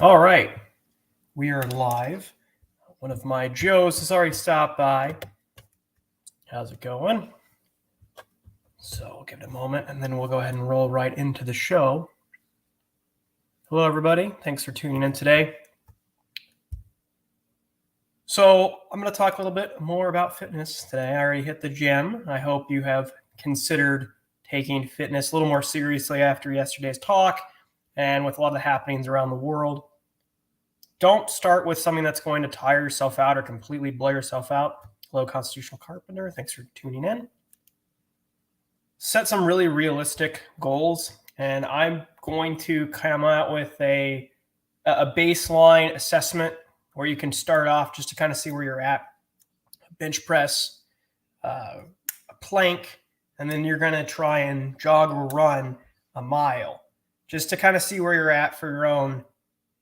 All right, we are live. One of my Joes has already stopped by. How's it going? So we'll give it a moment and then we'll go ahead and roll right into the show. Hello, everybody. Thanks for tuning in today. So I'm going to talk a little bit more about fitness today. I already hit the gym. I hope you have considered taking fitness a little more seriously after yesterday's talk and with a lot of the happenings around the world. Don't start with something that's going to tire yourself out or completely blow yourself out. Hello, Constitutional Carpenter. Thanks for tuning in. Set some really realistic goals, and I'm going to come out with a baseline assessment where you can start off just to kind of see where you're at. Bench press, a plank, and then you're going to try and jog or run a mile just to kind of see where you're at for your own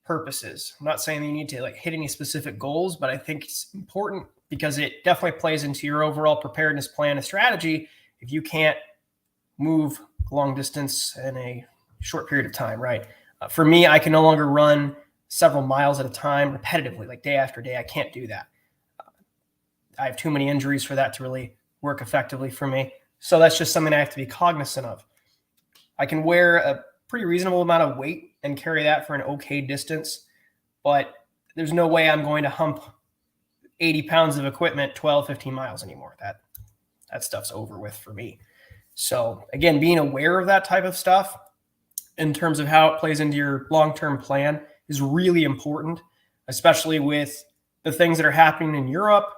purposes. I'm not saying you need to hit any specific goals, but I think it's important because it definitely plays into your overall preparedness plan and strategy if you can't move long distance in a short period of time, right? For me, I can no longer run several miles at a time repetitively, like day after day. I can't do that. I have too many injuries for that to really work effectively for me. So that's just something I have to be cognizant of. I can wear a pretty reasonable amount of weight and carry that for an okay distance, but there's no way I'm going to hump 80 pounds of equipment 12, 15 miles anymore. That stuff's over with for me. So again, being aware of that type of stuff in terms of how it plays into your long-term plan is really important, especially with the things that are happening in Europe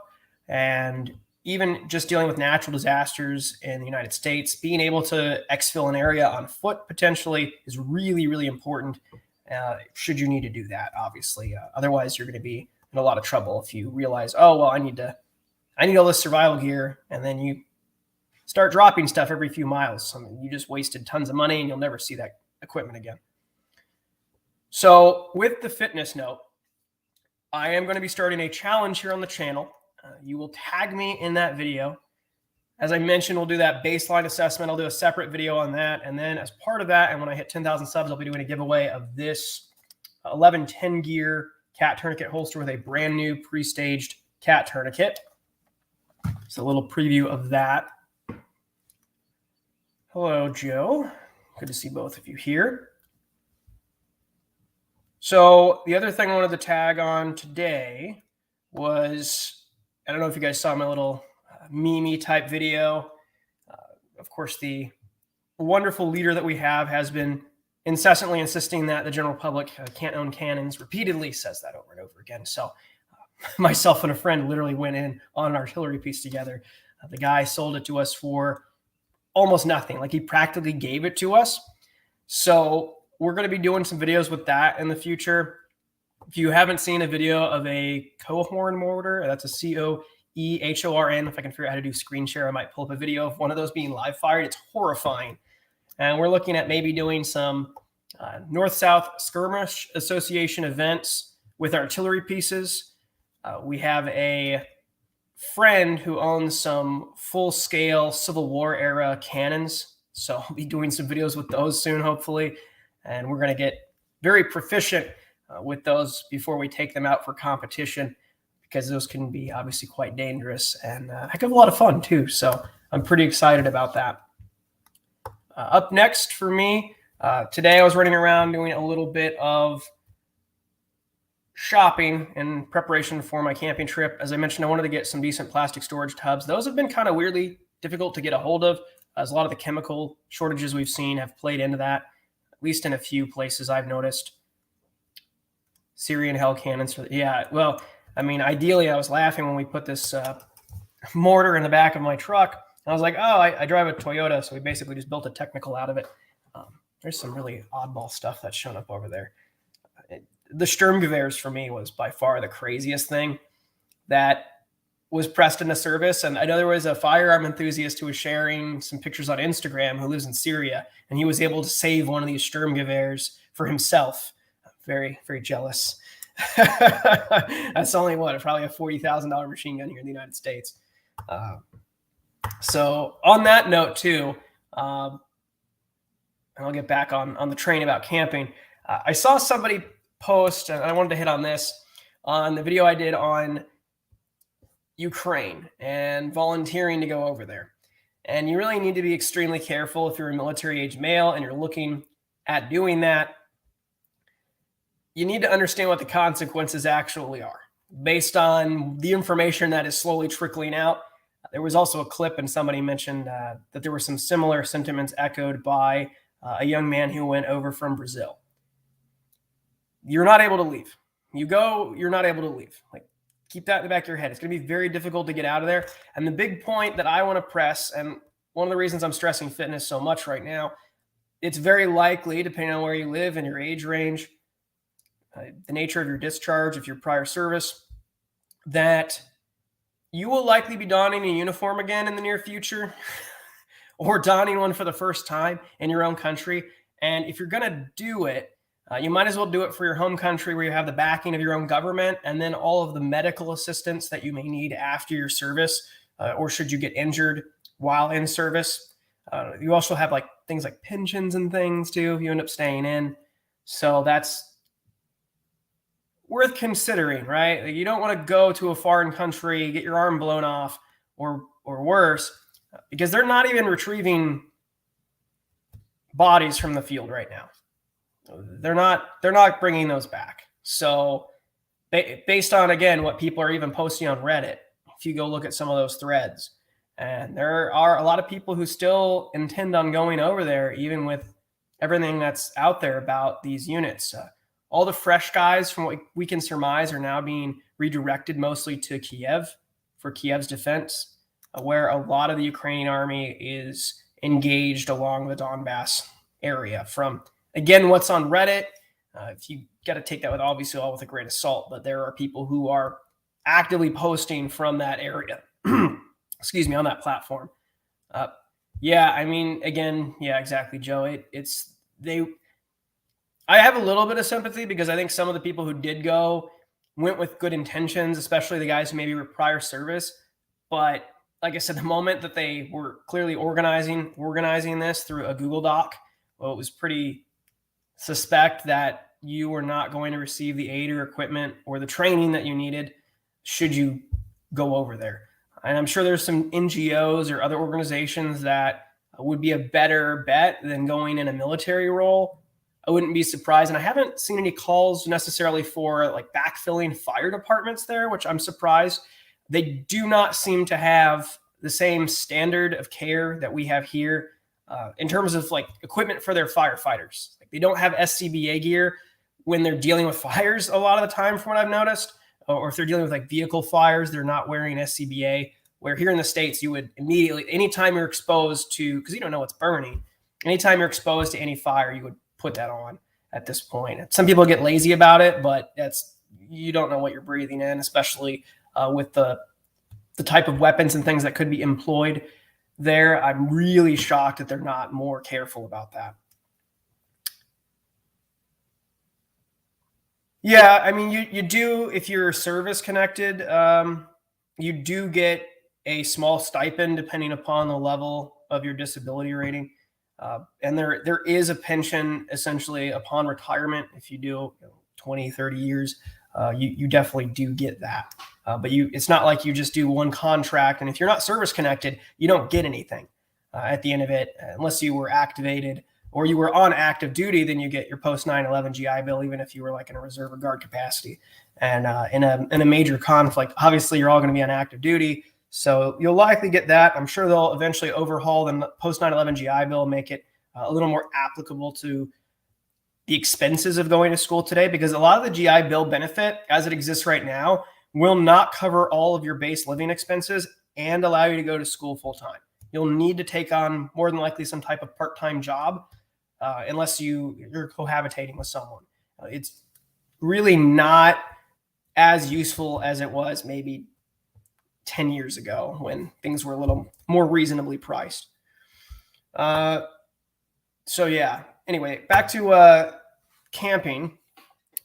and even just dealing with natural disasters in the United States. Being able to exfil an area on foot potentially is really, really important should you need to do that, obviously. Otherwise, you're going to be in a lot of trouble if you realize, oh, well, I need all this survival gear, and then you start dropping stuff every few miles. I mean, you just wasted tons of money and you'll never see that equipment again. So with the fitness note, I am going to be starting a challenge here on the channel. You will tag me in that video. As I mentioned, we'll do that baseline assessment. I'll do a separate video on that. And then as part of that, and when I hit 10,000 subs, I'll be doing a giveaway of this 1110 gear cat tourniquet holster with a brand new pre-staged cat tourniquet. It's a little preview of that. Hello, Joe. Good to see both of you here. So the other thing I wanted to tag on today was, I don't know if you guys saw my little meme type video. Of course, the wonderful leader that we have has been incessantly insisting that the general public can't own cannons. Repeatedly says that over and over again. So myself and a friend literally went in on an artillery piece together. The guy sold it to us for almost nothing. Like, he practically gave it to us. So we're going to be doing some videos with that in the future. If you haven't seen a video of a Cohorn mortar, that's a Coehorn. If I can figure out how to do screen share, I might pull up a video of one of those being live fired. It's horrifying. And we're looking at maybe doing some North-South Skirmish Association events with artillery pieces. We have a friend who owns some full-scale Civil War era cannons. So I'll be doing some videos with those soon, hopefully. And we're going to get very proficient with those before we take them out for competition, because those can be obviously quite dangerous and a heck of a lot of fun too. So I'm pretty excited about that. Up next for me, today I was running around doing a little bit of shopping in preparation for my camping trip. As I mentioned, I wanted to get some decent plastic storage tubs. Those have been kind of weirdly difficult to get a hold of, as a lot of the chemical shortages we've seen have played into that, at least in a few places I've noticed. Syrian hell cannons. Yeah, well, I mean, ideally, I was laughing when we put this mortar in the back of my truck. And I was like, oh, I drive a Toyota, so we basically just built a technical out of it. There's some really oddball stuff that's shown up over there. The Sturmgewehrs for me was by far the craziest thing that was pressed into service. And I know there was a firearm enthusiast who was sharing some pictures on Instagram who lives in Syria, and he was able to save one of these Sturmgewehrs for himself. Very, very jealous. That's only probably a $40,000 machine gun here in the United States. So on that note too, and I'll get back on the train about camping. I saw somebody post, and I wanted to hit on this on the video I did on Ukraine and volunteering to go over there. And you really need to be extremely careful if you're a military age male and you're looking at doing that. You need to understand what the consequences actually are based on the information that is slowly trickling out. There was also a clip, and somebody mentioned that there were some similar sentiments echoed by a young man who went over from Brazil. You're not able to leave. You go, you're not able to leave. Like, keep that in the back of your head. It's going to be very difficult to get out of there. And the big point that I want to press, and one of the reasons I'm stressing fitness so much right now, it's very likely, depending on where you live and your age range, the nature of your discharge, if you're prior service, that you will likely be donning a uniform again in the near future or donning one for the first time in your own country. And if you're going to do it, you might as well do it for your home country where you have the backing of your own government and then all of the medical assistance that you may need after your service or should you get injured while in service. You also have like things like pensions and things too if you end up staying in. So that's worth considering, right? Like, you don't want to go to a foreign country, get your arm blown off or worse, because they're not even retrieving bodies from the field right now. They're not bringing those back. So based on, again, what people are even posting on Reddit, if you go look at some of those threads, and there are a lot of people who still intend on going over there, even with everything that's out there about these units. All the fresh guys, from what we can surmise, are now being redirected mostly to Kiev for Kiev's defense, where a lot of the Ukrainian army is engaged along the Donbass area. From, again, what's on Reddit, if you got to take that with obviously all with a grain of salt, but there are people who are actively posting from that area, excuse me, on that platform. Yeah, I mean, again, yeah, exactly, Joe. I have a little bit of sympathy because I think some of the people who did go went with good intentions, especially the guys who maybe were prior service. But like I said, the moment that they were clearly organizing this through a Google Doc, well, it was pretty suspect that you were not going to receive the aid or equipment or the training that you needed should you go over there. And I'm sure there's some NGOs or other organizations that would be a better bet than going in a military role. I wouldn't be surprised. And I haven't seen any calls necessarily for like backfilling fire departments there, which I'm surprised. They do not seem to have the same standard of care that we have here in terms of like equipment for their firefighters. Like, they don't have SCBA gear when they're dealing with fires a lot of the time, from what I've noticed. Or if they're dealing with like vehicle fires, they're not wearing SCBA. Where here in the States, you would immediately, anytime you're exposed to, because you don't know what's burning, anytime you're exposed to any fire, you would put that on at this point. Some people get lazy about it, but you don't know what you're breathing in, especially with the type of weapons and things that could be employed there. I'm really shocked that they're not more careful about that. Yeah, I mean, you do, if you're service connected, you do get a small stipend depending upon the level of your disability rating. And there is a pension essentially upon retirement. If you do 20, 30 years, you definitely do get that. But it's not like you just do one contract. And if you're not service connected, you don't get anything at the end of it, unless you were activated or you were on active duty. Then you get your post 9/11 GI Bill, even if you were like in a reserve or guard capacity. And in a major conflict, obviously you're all going to be on active duty. So you'll likely get that. I'm sure they'll eventually overhaul the post 9/11 GI Bill, make it a little more applicable to the expenses of going to school today, because a lot of the GI Bill benefit as it exists right now will not cover all of your base living expenses and allow you to go to school full time. You'll need to take on more than likely some type of part-time job unless you're cohabitating with someone. It's really not as useful as it was maybe 10 years ago when things were a little more reasonably priced. So yeah, anyway, back to camping.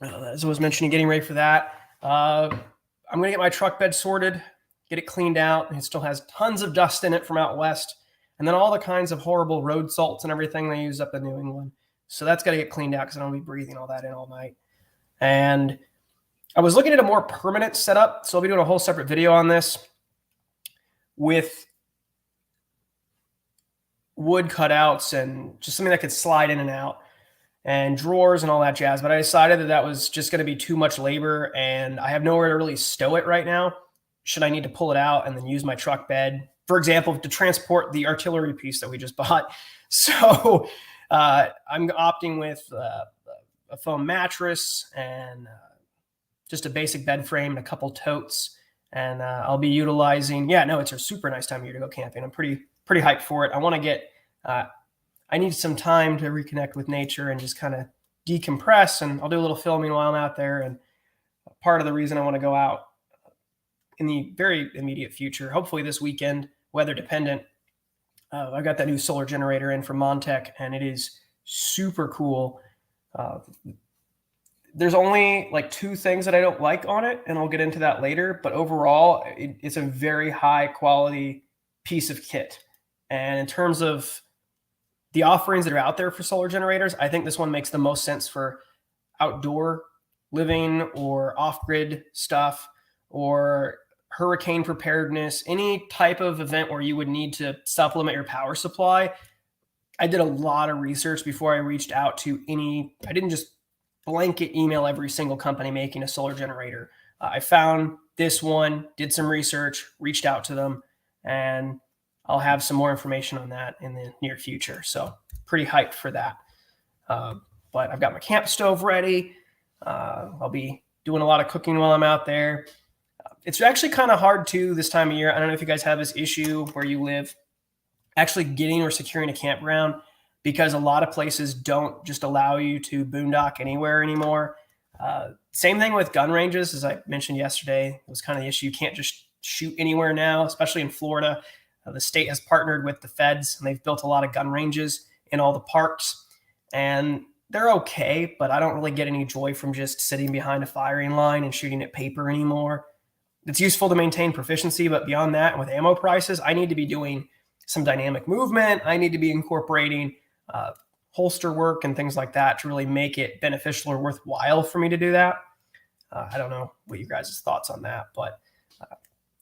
As I was mentioning, getting ready for that. I'm going to get my truck bed sorted, get it cleaned out. It still has tons of dust in it from out west. And then all the kinds of horrible road salts and everything they use up in New England. So that's got to get cleaned out because I don't want to be breathing all that in all night. And I was looking at a more permanent setup, so I'll be doing a whole separate video on this with wood cutouts and just something that could slide in and out and drawers and all that jazz. But I decided that that was just going to be too much labor, and I have nowhere to really stow it right now. Should I need to pull it out and then use my truck bed, for example, to transport the artillery piece that we just bought. So I'm opting with a foam mattress and just a basic bed frame and a couple totes. And I'll be utilizing, it's a super nice time of year to go camping. I'm pretty hyped for it. I want to get, I need some time to reconnect with nature and just kind of decompress. And I'll do a little filming while I'm out there. And part of the reason I want to go out in the very immediate future, hopefully this weekend, weather dependent, I got that new solar generator in from Montech, and it is super cool. There's only like 2 things that I don't like on it, and I'll get into that later. But overall, it's a very high quality piece of kit. And in terms of the offerings that are out there for solar generators, I think this one makes the most sense for outdoor living or off-grid stuff or hurricane preparedness, any type of event where you would need to supplement your power supply. I did a lot of research before I reached out to I didn't just blanket email every single company making a solar generator. I found this one, did some research, reached out to them, and I'll have some more information on that in the near future. So pretty hyped for that. But I've got my camp stove ready. I'll be doing a lot of cooking while I'm out there. It's actually kind of hard too this time of year. I don't know if you guys have this issue where you live, actually getting or securing a campground, because a lot of places don't just allow you to boondock anywhere anymore. Same thing with gun ranges, as I mentioned yesterday. It was kind of the issue. You can't just shoot anywhere now, especially in Florida. The state has partnered with the feds, and they've built a lot of gun ranges in all the parks. And they're okay, but I don't really get any joy from just sitting behind a firing line and shooting at paper anymore. It's useful to maintain proficiency, but beyond that, with ammo prices, I need to be doing some dynamic movement. I need to be incorporating holster work and things like that to really make it beneficial or worthwhile for me to do that. I don't know what you guys' thoughts on that, but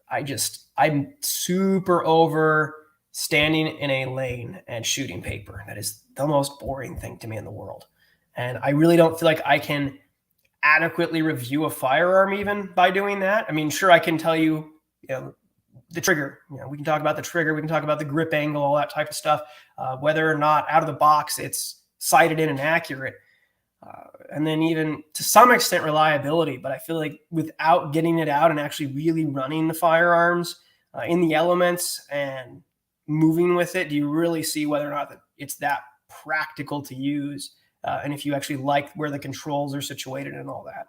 I'm super over standing in a lane and shooting paper. That is the most boring thing to me in the world. And I really don't feel like I can adequately review a firearm even by doing that. I mean, sure, I can tell you, the trigger, we can talk about the trigger, we can talk about the grip angle, all that type of stuff, whether or not out of the box it's sighted in and accurate. And then even to some extent reliability, but I feel like without getting it out and actually really running the firearms in the elements and moving with it, do you really see whether or not it's that practical to use? And if you actually like where the controls are situated and all that.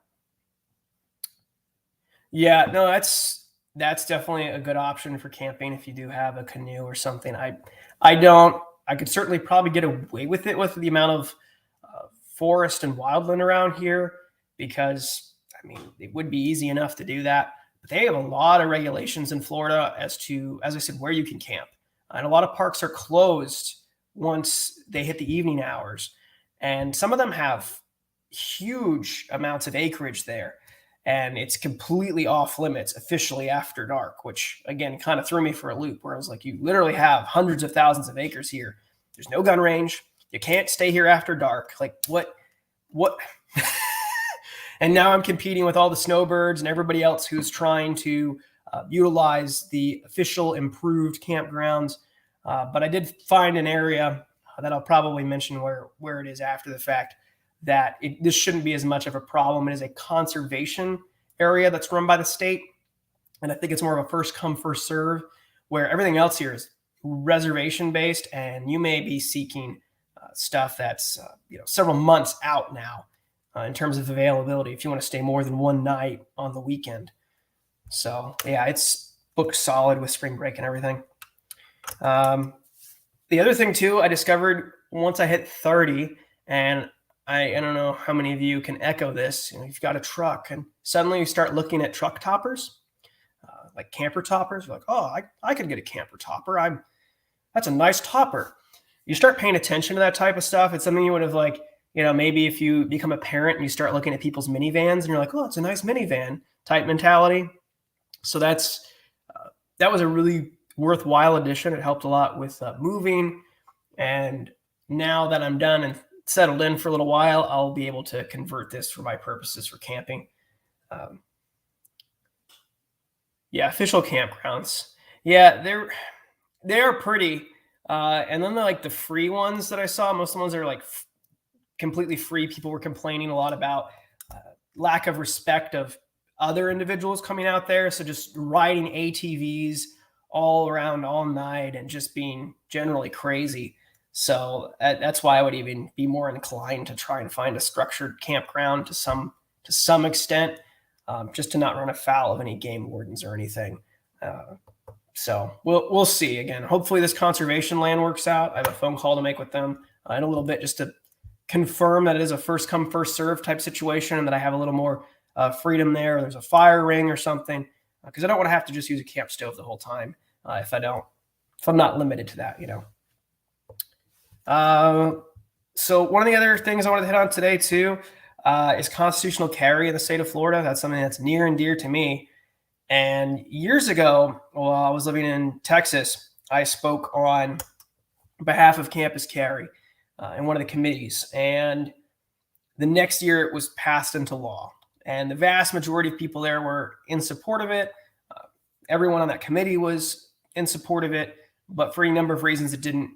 Yeah, no, that's definitely a good option for camping if you do have a canoe or something. I could certainly probably get away with it with the amount of forest and wildland around here, because I mean, it would be easy enough to do that. But they have a lot of regulations in Florida as to, as I said, where you can camp. And a lot of parks are closed once they hit the evening hours. And some of them have huge amounts of acreage there. And it's completely off limits officially after dark, which again kind of threw me for a loop, where I was like, you literally have hundreds of thousands of acres here. There's no gun range. You can't stay here after dark. Like what? And now I'm competing with all the snowbirds and everybody else who's trying to utilize the official improved campgrounds. But I did find an area that I'll probably mention where it is after the fact, that this shouldn't be as much of a problem. It is a conservation area that's run by the state. And I think it's more of a first come, first serve, where everything else here is reservation based. And you may be seeking stuff that's several months out now in terms of availability, if you want to stay more than one night on the weekend. So yeah, it's booked solid with spring break and everything. The other thing too, I discovered once I hit 30, and I don't know how many of you can echo this. You've got a truck, and suddenly you start looking at truck toppers, like camper toppers. You're like, oh, I could get a camper topper. That's a nice topper. You start paying attention to that type of stuff. It's something you would have like maybe if you become a parent and you start looking at people's minivans and you're like, oh, it's a nice minivan type mentality. So that was a really worthwhile addition. It helped a lot with moving. And now that I'm done and settled in for a little while, I'll be able to convert this for my purposes for camping. Yeah, official campgrounds. Yeah, they're pretty. And then the free ones that I saw, most of the ones that are like completely free. People were complaining a lot about lack of respect of other individuals coming out there. So just riding ATVs all around all night and just being generally crazy. So that's why I would even be more inclined to try and find a structured campground to some extent, just to not run afoul of any game wardens or anything. So we'll see. Again, hopefully this conservation land works out. I have a phone call to make with them in a little bit just to confirm that it is a first come first serve type situation and that I have a little more freedom there. There's a fire ring or something, because I don't want to have to just use a camp stove the whole time if I'm not limited to that, So one of the other things I wanted to hit on today too is constitutional carry in the state of Florida. That's something that's near and dear to me. And years ago, while I was living in Texas, I spoke on behalf of campus carry in one of the committees. And the next year it was passed into law. And the vast majority of people there were in support of it. Everyone on that committee was in support of it. But for a number of reasons, it didn't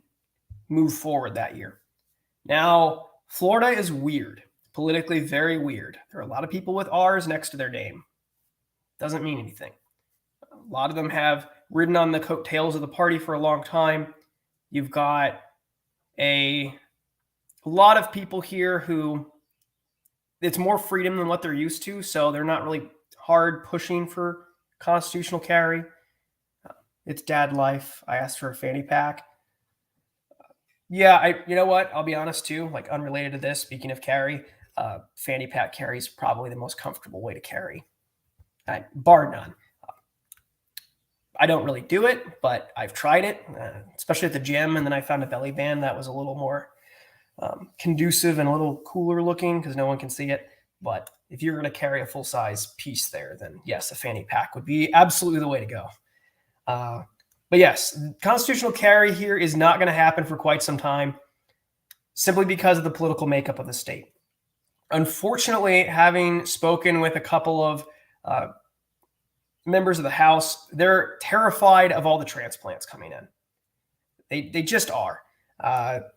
move forward that year. Now, Florida is weird, politically very weird. There are a lot of people with R's next to their name. Doesn't mean anything. A lot of them have ridden on the coattails of the party for a long time. You've got a lot of people here who it's more freedom than what they're used to, so they're not really hard pushing for constitutional carry. It's dad life. I asked for a fanny pack. Yeah, you know what? I'll be honest too, like unrelated to this, speaking of carry, fanny pack carry is probably the most comfortable way to carry, bar none. I don't really do it, but I've tried it, especially at the gym. And then I found a belly band that was a little more conducive and a little cooler looking because no one can see it. But if you're going to carry a full size piece there, then yes, a fanny pack would be absolutely the way to go. But yes, constitutional carry here is not going to happen for quite some time simply because of the political makeup of the state. Unfortunately, having spoken with a couple of members of the House, they're terrified of all the transplants coming in. They just are.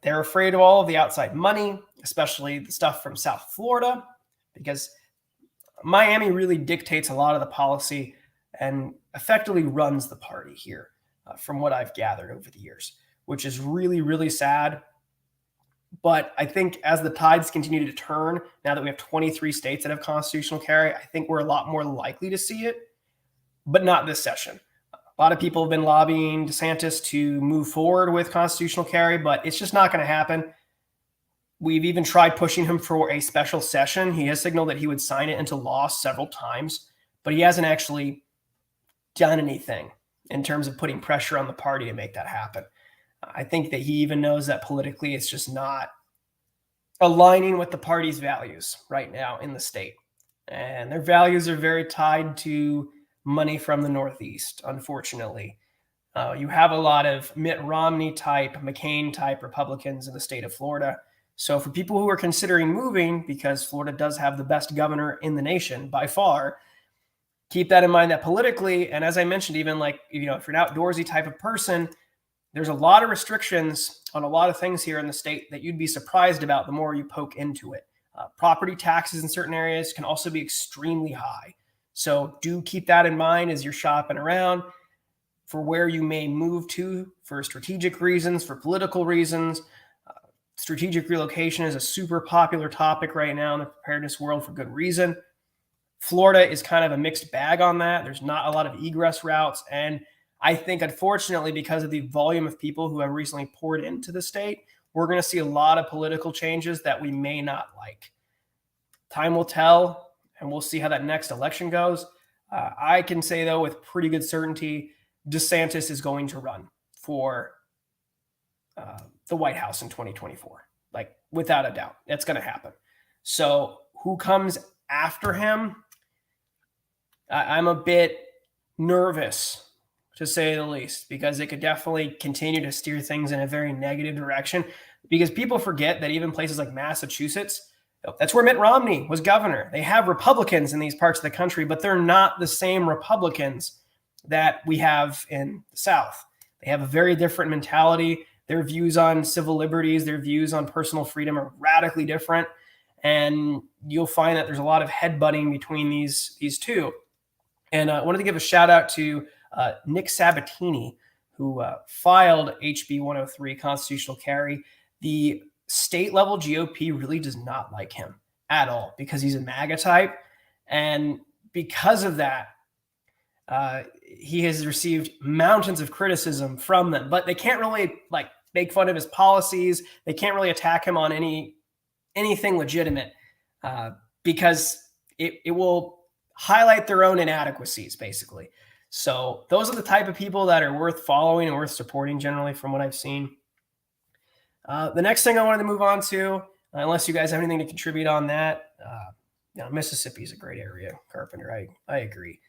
They're afraid of all of the outside money, especially the stuff from South Florida, because Miami really dictates a lot of the policy and effectively runs the party here, from what I've gathered over the years, which is really, really sad. But I think as the tides continue to turn, now that we have 23 states that have constitutional carry, I think we're a lot more likely to see it, but not this session. A lot of people have been lobbying DeSantis to move forward with constitutional carry, but it's just not going to happen. We've even tried pushing him for a special session. He has signaled that he would sign it into law several times, but he hasn't actually done anything in terms of putting pressure on the party to make that happen. I think that he even knows that politically it's just not aligning with the party's values right now in the state. And their values are very tied to money from the Northeast, unfortunately. You have a lot of Mitt Romney type, McCain type Republicans in the state of Florida. So for people who are considering moving, because Florida does have the best governor in the nation by far, keep that in mind that politically, and as I mentioned, even like, if you're an outdoorsy type of person, there's a lot of restrictions on a lot of things here in the state that you'd be surprised about the more you poke into it. Property taxes in certain areas can also be extremely high. So do keep that in mind as you're shopping around for where you may move to for strategic reasons, for political reasons. Strategic relocation is a super popular topic right now in the preparedness world for good reason. Florida is kind of a mixed bag on that. There's not a lot of egress routes. And I think, unfortunately, because of the volume of people who have recently poured into the state, we're going to see a lot of political changes that we may not like. Time will tell, and we'll see how that next election goes. I can say, though, with pretty good certainty, DeSantis is going to run for the White House in 2024. Like without a doubt. That's going to happen. So who comes after him? I'm a bit nervous, to say the least, because it could definitely continue to steer things in a very negative direction, because people forget that even places like Massachusetts, that's where Mitt Romney was governor. They have Republicans in these parts of the country, but they're not the same Republicans that we have in the South. They have a very different mentality. Their views on civil liberties, their views on personal freedom are radically different. And you'll find that there's a lot of headbutting between these two. And I wanted to give a shout out to Nick Sabatini, who filed HB 103 constitutional carry. The state level GOP really does not like him at all because he's a MAGA type. And because of that, he has received mountains of criticism from them, but they can't really like make fun of his policies. They can't really attack him on anything legitimate because it will highlight their own inadequacies, basically. So those are the type of people that are worth following and worth supporting generally from what I've seen. The next thing I wanted to move on to, unless you guys have anything to contribute on that, Mississippi is a great area, Carpenter. I agree.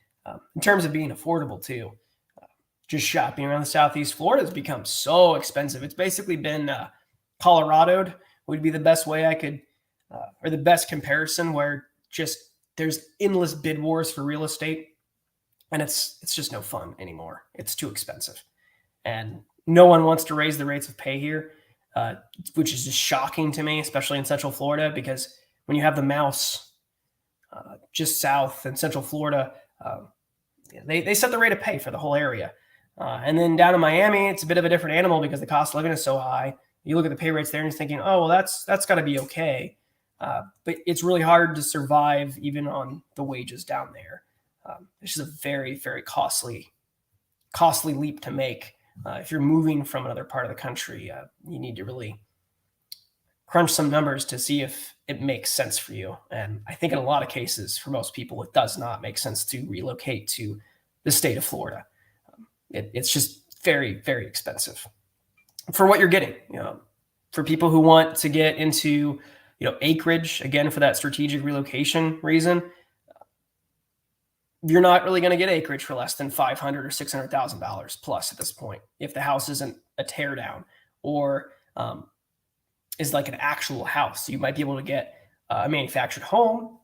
In terms of being affordable too, just shopping around the Southeast Florida has become so expensive. It's basically been Colorado'd would be the best way I could, or the best comparison, where just there's endless bid wars for real estate, and it's just no fun anymore. It's too expensive, and no one wants to raise the rates of pay here, which is just shocking to me, especially in Central Florida, because when you have the mouse just south in Central Florida, they set the rate of pay for the whole area. And then down in Miami, it's a bit of a different animal because the cost of living is so high. You look at the pay rates there and you're thinking, oh, well, that's got to be okay. But it's really hard to survive even on the wages down there. It's just a very, very costly leap to make. If you're moving from another part of the country, you need to really crunch some numbers to see if it makes sense for you. And I think in a lot of cases, for most people, it does not make sense to relocate to the state of Florida. It's just very, very expensive for what you're getting. For people who want to get into, acreage, again, for that strategic relocation reason, you're not really going to get acreage for less than $500,000 or $600,000 plus at this point, if the house isn't a tear down or is like an actual house. You might be able to get a manufactured home.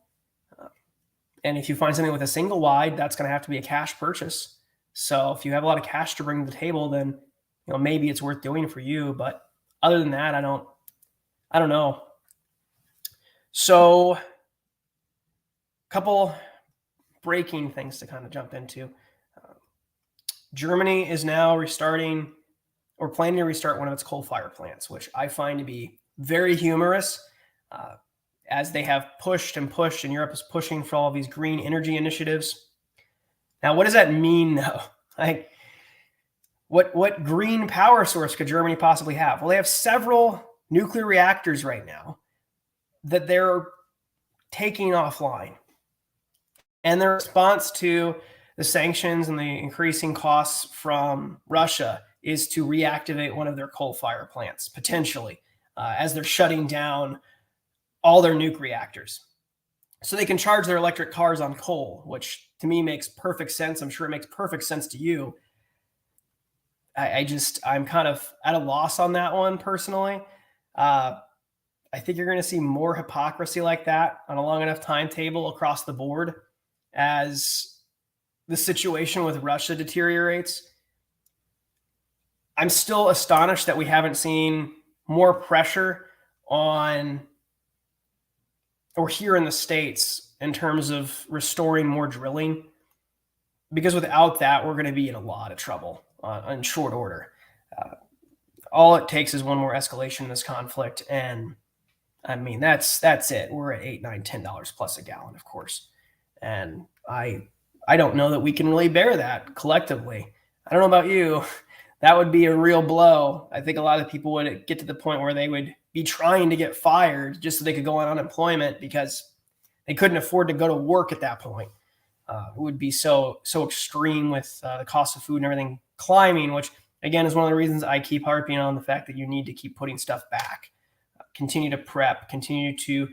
And if you find something with a single wide, that's going to have to be a cash purchase. So if you have a lot of cash to bring to the table, then maybe it's worth doing for you. But other than that, I don't know. So a couple breaking things to kind of jump into. Germany is now restarting or planning to restart one of its coal-fired plants, which I find to be very humorous, as they have pushed and pushed, and Europe is pushing for all of these green energy initiatives. Now, what does that mean, though? Like, what green power source could Germany possibly have? Well, they have several nuclear reactors right now that they're taking offline. And their response to the sanctions and the increasing costs from Russia is to reactivate one of their coal-fired plants, potentially, as they're shutting down all their nuke reactors. So they can charge their electric cars on coal, which to me makes perfect sense. I'm sure it makes perfect sense to you. I'm kind of at a loss on that one personally. I think you're going to see more hypocrisy like that on a long enough timetable across the board as the situation with Russia deteriorates. I'm still astonished that we haven't seen more pressure on, or here in the States, in terms of restoring more drilling, because without that, we're going to be in a lot of trouble in short order. All it takes is one more escalation in this conflict, and I mean, that's it. We're at $8, $9, $10 plus a gallon, of course. And I don't know that we can really bear that collectively. I don't know about you. That would be a real blow. I think a lot of people would get to the point where they would be trying to get fired just so they could go on unemployment because they couldn't afford to go to work at that point. It would be so extreme with the cost of food and everything climbing, which again is one of the reasons I keep harping on the fact that you need to keep putting stuff back. continue to prep, continue to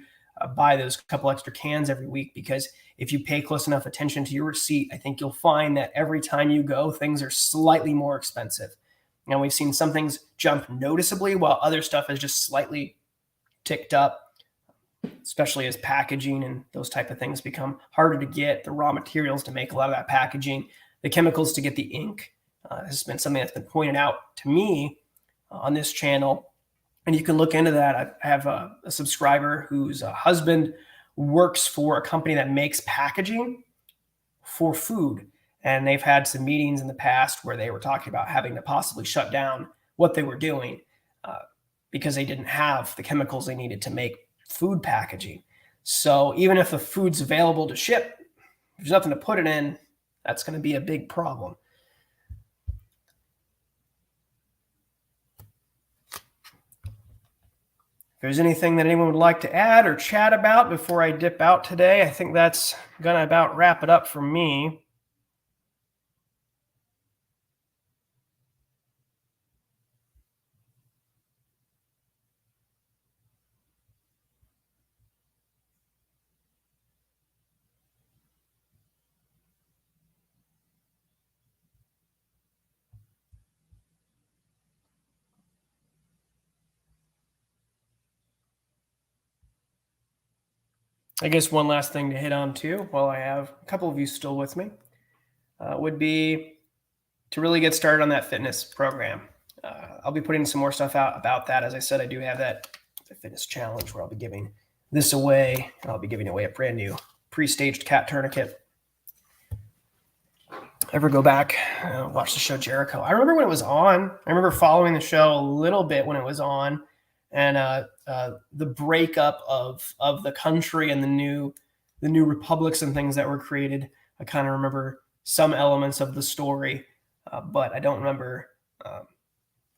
buy those couple extra cans every week, because if you pay close enough attention to your receipt, I think you'll find that every time you go, things are slightly more expensive. Now, we've seen some things jump noticeably while other stuff is just slightly ticked up, especially as packaging and those type of things become harder to get, the raw materials to make a lot of that packaging, the chemicals to get the ink. Has been something that's been pointed out to me on this channel. And you can look into that. I have a subscriber whose husband works for a company that makes packaging for food. And they've had some meetings in the past where they were talking about having to possibly shut down what they were doing because they didn't have the chemicals they needed to make food packaging. So even if the food's available to ship, there's nothing to put it in, that's going to be a big problem. If there's anything that anyone would like to add or chat about before I dip out today, I think that's going to about wrap it up for me. I guess one last thing to hit on too, while I have a couple of you still with me, would be to really get started on that fitness program. I'll be putting some more stuff out about that. As I said, I do have that fitness challenge where I'll be giving this away. I'll be giving away a brand new pre-staged cat tourniquet. Ever go back watch the show Jericho? I remember when it was on. I remember following the show a little bit when it was on, and the breakup of the country and the new republics and things that were created. I kind of remember some elements of the story, but I don't remember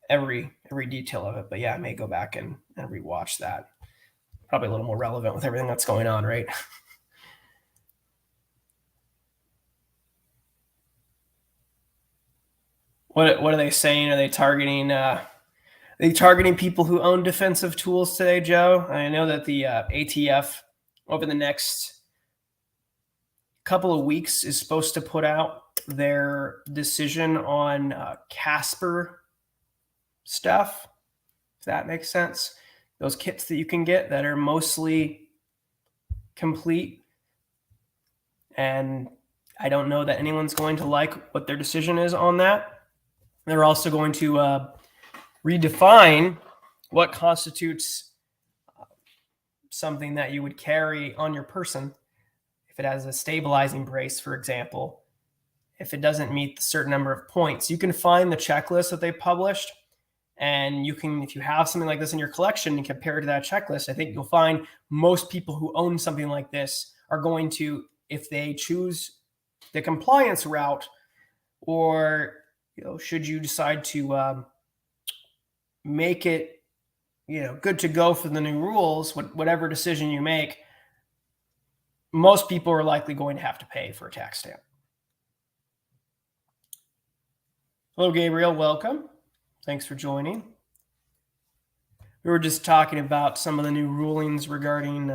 every detail of it. But yeah, I may go back and rewatch that. Probably a little more relevant with everything that's going on, right? What are they saying? Are they targeting people who own defensive tools today, Joe? I know that the ATF over the next couple of weeks is supposed to put out their decision on Casper stuff, if that makes sense. Those kits that you can get that are mostly complete. And I don't know that anyone's going to like what their decision is on that. They're also going to redefine what constitutes something that you would carry on your person. If it has a stabilizing brace, for example, if it doesn't meet the certain number of points, you can find the checklist that they published, and you can, if you have something like this in your collection and compare it to that checklist, I think you'll find most people who own something like this are going to, if they choose the compliance route, or should you decide to make it, good to go for the new rules, whatever decision you make, most people are likely going to have to pay for a tax stamp. Hello, Gabriel. Welcome. Thanks for joining. We were just talking about some of the new rulings regarding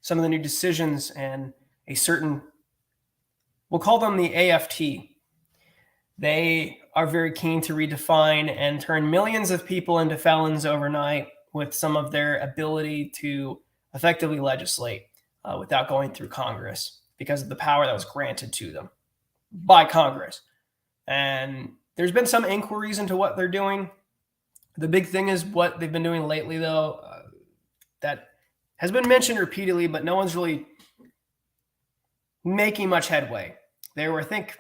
some of the new decisions and a certain, we'll call them the AFT. They are very keen to redefine and turn millions of people into felons overnight with some of their ability to effectively legislate without going through Congress, because of the power that was granted to them by Congress. And there's been some inquiries into what they're doing. The big thing is what they've been doing lately, though, that has been mentioned repeatedly, but no one's really making much headway. There were, I think,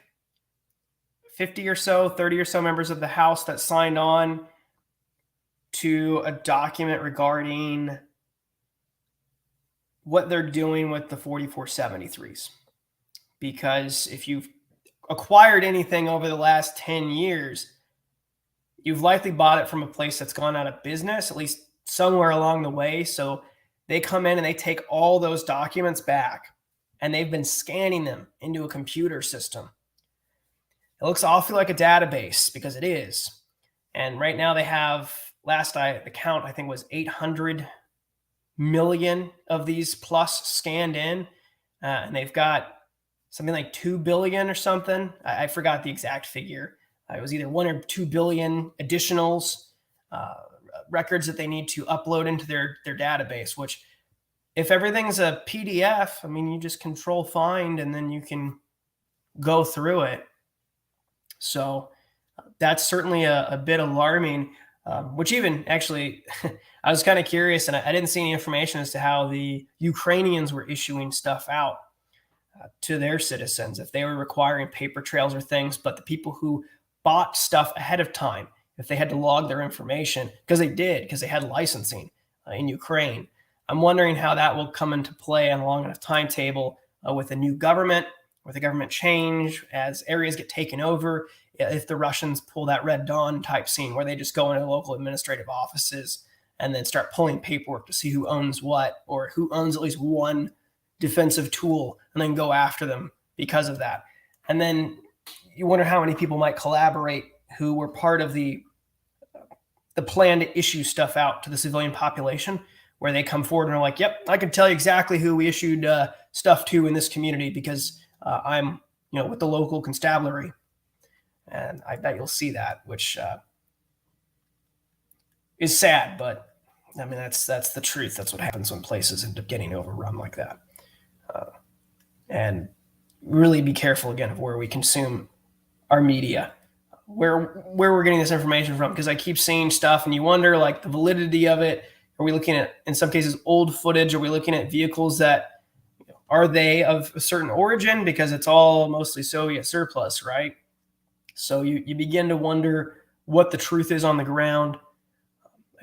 30 or so members of the House that signed on to a document regarding what they're doing with the 4473s. Because if you've acquired anything over the last 10 years, you've likely bought it from a place that's gone out of business, at least somewhere along the way. So they come in and they take all those documents back, and they've been scanning them into a computer system. It looks awfully like a database, because it is. And right now they have the count, I think was 800 million of these plus scanned in, and they've got something like 2 billion or something. I forgot the exact figure. It was either 1 or 2 billion additionals, records that they need to upload into their database, which if everything's a PDF, I mean, you just control find and then you can go through it. So that's certainly a bit alarming, which even actually, I was kind of curious, and I didn't see any information as to how the Ukrainians were issuing stuff out to their citizens, if they were requiring paper trails or things, but the people who bought stuff ahead of time, if they had to log their information, because they had licensing in Ukraine. I'm wondering how that will come into play on a long enough timetable with a new government, with a government change, as areas get taken over, if the Russians pull that Red Dawn type scene where they just go into local administrative offices and then start pulling paperwork to see who owns what, or who owns at least one defensive tool, and then go after them because of that. And then you wonder how many people might collaborate who were part of the plan to issue stuff out to the civilian population, where they come forward and are like, yep, I can tell you exactly who we issued stuff to in this community because I'm with the local constabulary. And I bet you'll see that, which is sad, but I mean, that's the truth. That's what happens when places end up getting overrun like that. And really be careful again of where we consume our media, where we're getting this information from, because I keep seeing stuff and you wonder like the validity of it. Are we looking at, in some cases, old footage? Are we looking at vehicles that are they of a certain origin? Because it's all mostly Soviet surplus, right? So you begin to wonder what the truth is on the ground.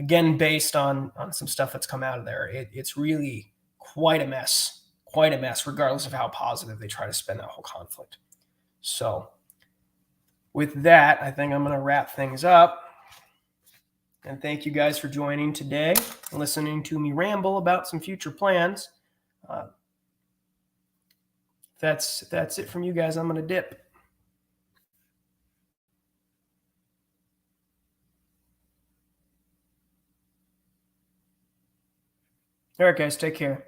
Again, based on some stuff that's come out of there, it's really quite a mess, regardless of how positive they try to spin that whole conflict. So with that, I think I'm going to wrap things up. And thank you guys for joining today, listening to me ramble about some future plans. That's it from you guys. I'm going to dip. All right, guys, take care.